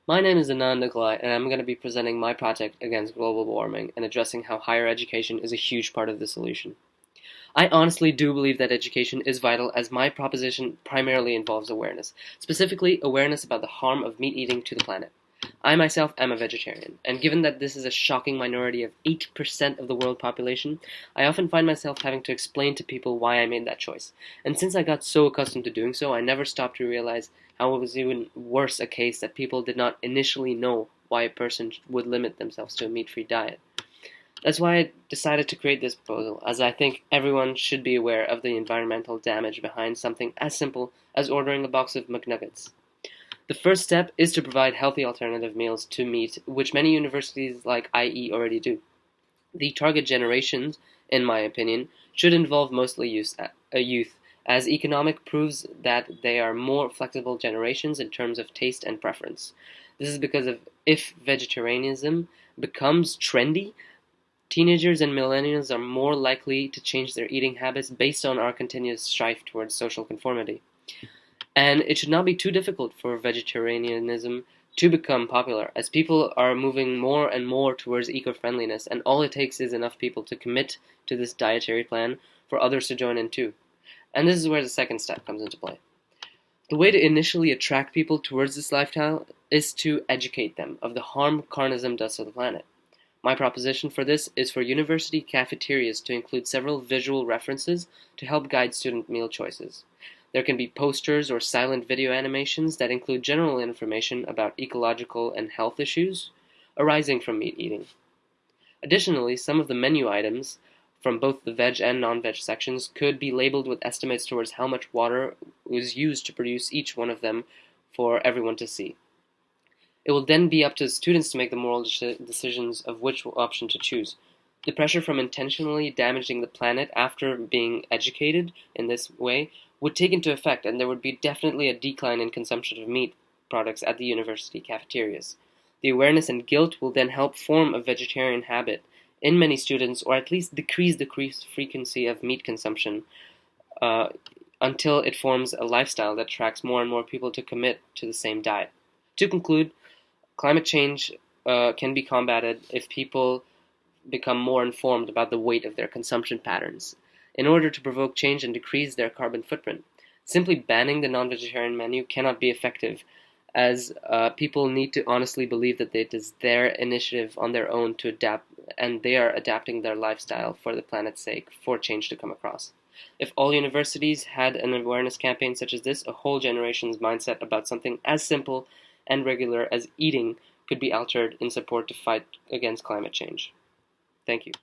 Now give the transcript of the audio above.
My name is Anand Nicolai, and I'm going to be presenting my project against global warming and addressing how higher education is a huge part of the solution. I honestly do believe that education is vital, as my proposition primarily involves awareness, specifically awareness about the harm of meat eating to the planet. I myself am a vegetarian, and given that this is a shocking minority of 8% of the world population, I often find myself having to explain to people why I made that choice. And since I got so accustomed to doing so, I never stopped to realize how it was even worse a case that people did not initially know why a person would limit themselves to a meat-free diet. That's why I decided to create this proposal, as I think everyone should be aware of the environmental damage behind something as simple as ordering a box of McNuggets. The first step is to provide healthy alternative meals to meat, which many universities like IE already do. The target generations, in my opinion, should involve mostly youth, as economic proves that they are more flexible generations in terms of taste and preference. This is because if vegetarianism becomes trendy, teenagers and millennials are more likely to change their eating habits based on our continuous strife towards social conformity. And it should not be too difficult for vegetarianism to become popular, as people are moving more and more towards eco-friendliness, and all it takes is enough people to commit to this dietary plan for others to join in too. And this is where the second step comes into play. The way to initially attract people towards this lifestyle is to educate them of the harm carnism does to the planet. My proposition for this is for university cafeterias to include several visual references to help guide student meal choices. There can be posters or silent video animations that include general information about ecological and health issues arising from meat eating. Additionally, some of the menu items from both the veg and non-veg sections could be labeled with estimates towards how much water was used to produce each one of them for everyone to see. It will then be up to students to make the moral decisions of which option to choose. The pressure from intentionally damaging the planet after being educated in this way would take into effect, and there would be definitely a decline in consumption of meat products at the university cafeterias. The awareness and guilt will then help form a vegetarian habit in many students, or at least decrease the frequency of meat consumption uh, until it forms a lifestyle that attracts more and more people to commit to the same diet. To conclude, climate change can be combated if people become more informed about the weight of their consumption patterns in order to provoke change and decrease their carbon footprint. Simply banning the non-vegetarian menu cannot be effective, as people need to honestly believe that it is their initiative on their own to adapt, and they are adapting their lifestyle for the planet's sake for change to come across. If all universities had an awareness campaign such as this, a whole generation's mindset about something as simple and regular as eating could be altered in support to fight against climate change. Thank you.